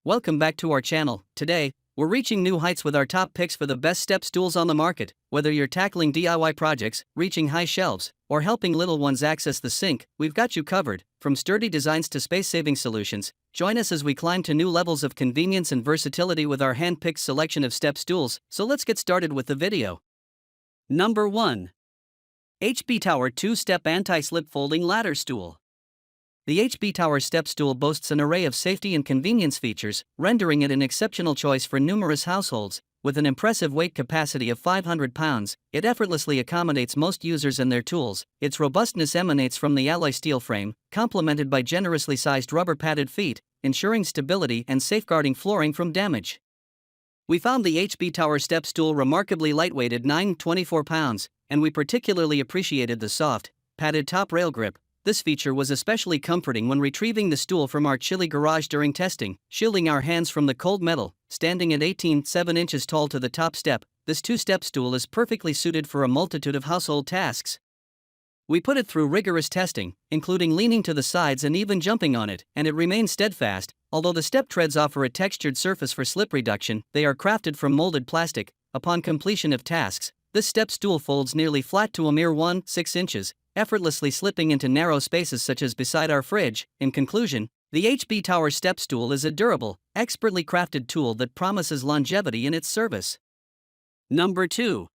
Welcome back to our channel. Today, we're reaching new heights with our top picks for the best step stools on the market. Whether you're tackling DIY projects, reaching high shelves, or helping little ones access the sink, we've got you covered. From sturdy designs to space-saving solutions, join us as we climb to new levels of convenience and versatility with our hand-picked selection of step stools. So let's get started with the video. Number 1. HB Tower 2-Step Anti-Slip Folding Ladder Stool. The HB Tower step stool boasts an array of safety and convenience features, rendering it an exceptional choice for numerous households. With an impressive weight capacity of 500 pounds, it effortlessly accommodates most users and their tools. Its robustness emanates from the alloy steel frame, complemented by generously sized rubber-padded feet, ensuring stability and safeguarding flooring from damage. We found the HB Tower step stool remarkably lightweight at 9.24 pounds, and we particularly appreciated the soft, padded top rail grip. This feature was especially comforting when retrieving the stool from our chilly garage during testing, shielding our hands from the cold metal. Standing at 18.7 inches tall to the top step, this two-step stool is perfectly suited for a multitude of household tasks. We put it through rigorous testing, including leaning to the sides and even jumping on it, and it remains steadfast. Although the step treads offer a textured surface for slip reduction, they are crafted from molded plastic. Upon completion of tasks, this step stool folds nearly flat to a mere 1.6 inches, effortlessly slipping into narrow spaces such as beside our fridge. In conclusion, the HB Tower step stool is a durable, expertly crafted tool that promises longevity in its service. Number 2.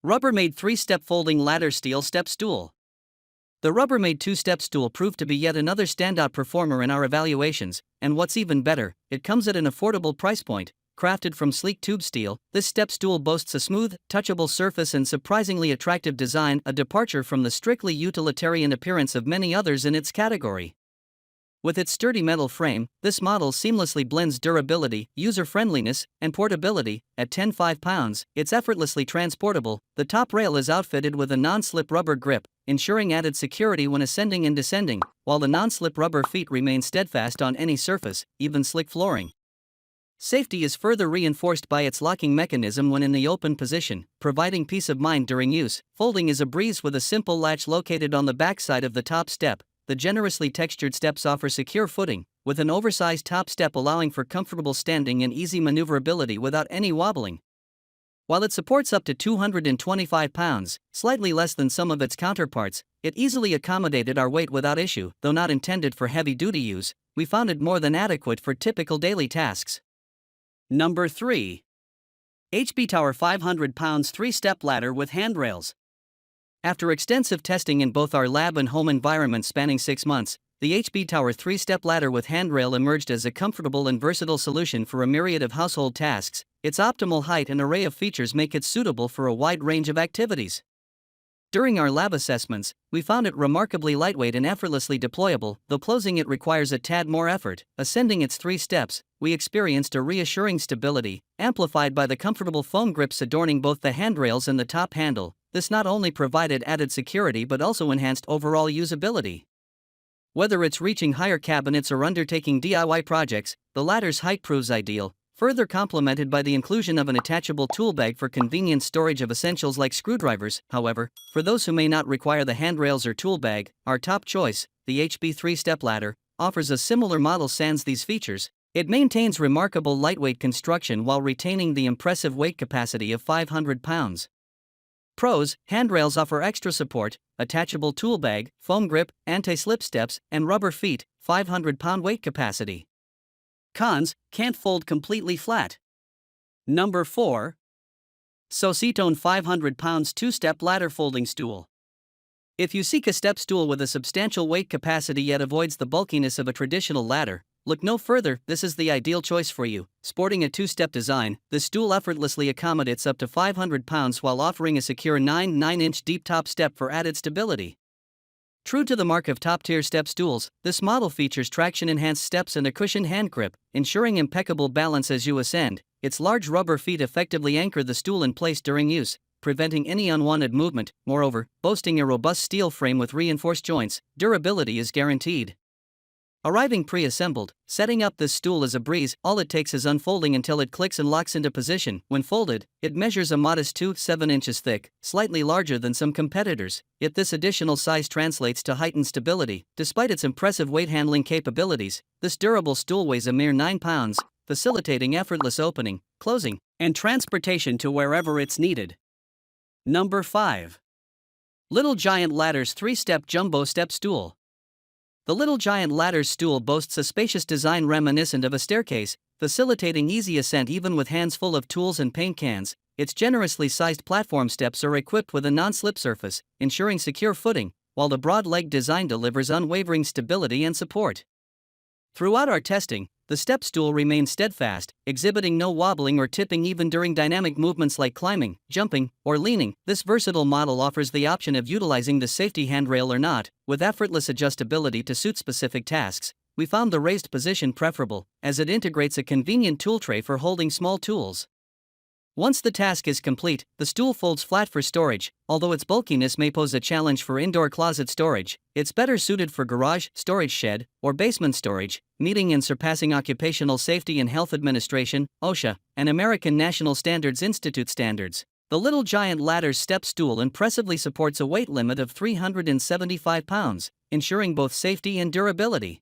Rubbermaid 3-Step Folding Ladder Steel Step Stool. The Rubbermaid 2-Step stool proved to be yet another standout performer in our evaluations, and what's even better, it comes at an affordable price point. Crafted from sleek tube steel, this step stool boasts a smooth, touchable surface and surprisingly attractive design, a departure from the strictly utilitarian appearance of many others in its category. With its sturdy metal frame, this model seamlessly blends durability, user-friendliness, and portability. At 10.5 pounds, it's effortlessly transportable. The top rail is outfitted with a non-slip rubber grip, ensuring added security when ascending and descending, while the non-slip rubber feet remain steadfast on any surface, even slick flooring. Safety is further reinforced by its locking mechanism when in the open position, providing peace of mind during use. Folding is a breeze with a simple latch located on the backside of the top step. The generously textured steps offer secure footing, with an oversized top step allowing for comfortable standing and easy maneuverability without any wobbling. While it supports up to 225 pounds, slightly less than some of its counterparts, it easily accommodated our weight without issue. Though not intended for heavy-duty use, we found it more than adequate for typical daily tasks. Number 3. HB Tower 500 pounds 3-Step Ladder with Handrails. After extensive testing in both our lab and home environment spanning 6 months, the HB Tower 3-Step Ladder with Handrail emerged as a comfortable and versatile solution for a myriad of household tasks. Its optimal height and array of features make it suitable for a wide range of activities. During our lab assessments, we found it remarkably lightweight and effortlessly deployable, though closing it requires a tad more effort. Ascending its 3 steps, we experienced a reassuring stability, amplified by the comfortable foam grips adorning both the handrails and the top handle. This not only provided added security but also enhanced overall usability. Whether it's reaching higher cabinets or undertaking DIY projects, the ladder's height proves ideal, further complemented by the inclusion of an attachable tool bag for convenient storage of essentials like screwdrivers. However, for those who may not require the handrails or tool bag, our top choice, the HB 3-Step Ladder, offers a similar model sans these features. It maintains remarkable lightweight construction while retaining the impressive weight capacity of 500 pounds. Pros: handrails offer extra support, attachable tool bag, foam grip, anti-slip steps, and rubber feet, 500-pound weight capacity. Cons: can't fold completely flat. Number 4. Sositone 500 pounds 2-Step Ladder Folding Stool. If you seek a step stool with a substantial weight capacity yet avoids the bulkiness of a traditional ladder, look no further. This is the ideal choice for you. Sporting a 2-step design, the stool effortlessly accommodates up to 500 pounds while offering a secure 9.9-inch deep top step for added stability. True to the mark of top-tier step stools, this model features traction-enhanced steps and a cushioned hand grip, ensuring impeccable balance as you ascend. Its large rubber feet effectively anchor the stool in place during use, preventing any unwanted movement. Moreover, boasting a robust steel frame with reinforced joints, durability is guaranteed. Arriving pre-assembled, setting up this stool is a breeze. All it takes is unfolding until it clicks and locks into position. When folded, it measures a modest 2.7 inches thick, slightly larger than some competitors, yet this additional size translates to heightened stability. Despite its impressive weight handling capabilities, this durable stool weighs a mere 9 pounds, facilitating effortless opening, closing, and transportation to wherever it's needed. Number 5. Little Giant Ladders 3-Step Jumbo Step Stool. The Little Giant Ladders stool boasts a spacious design reminiscent of a staircase, facilitating easy ascent even with hands full of tools and paint cans. Its generously sized platform steps are equipped with a non-slip surface, ensuring secure footing, while the broad leg design delivers unwavering stability and support. Throughout our testing, the step stool remains steadfast, exhibiting no wobbling or tipping even during dynamic movements like climbing, jumping, or leaning. This versatile model offers the option of utilizing the safety handrail or not, with effortless adjustability to suit specific tasks. We found the raised position preferable, as it integrates a convenient tool tray for holding small tools. Once the task is complete, the stool folds flat for storage. Although its bulkiness may pose a challenge for indoor closet storage, it's better suited for garage, storage shed, or basement storage, meeting and surpassing Occupational Safety and Health Administration, OSHA, and American National Standards Institute standards. The Little Giant Ladders step stool impressively supports a weight limit of 375 pounds, ensuring both safety and durability.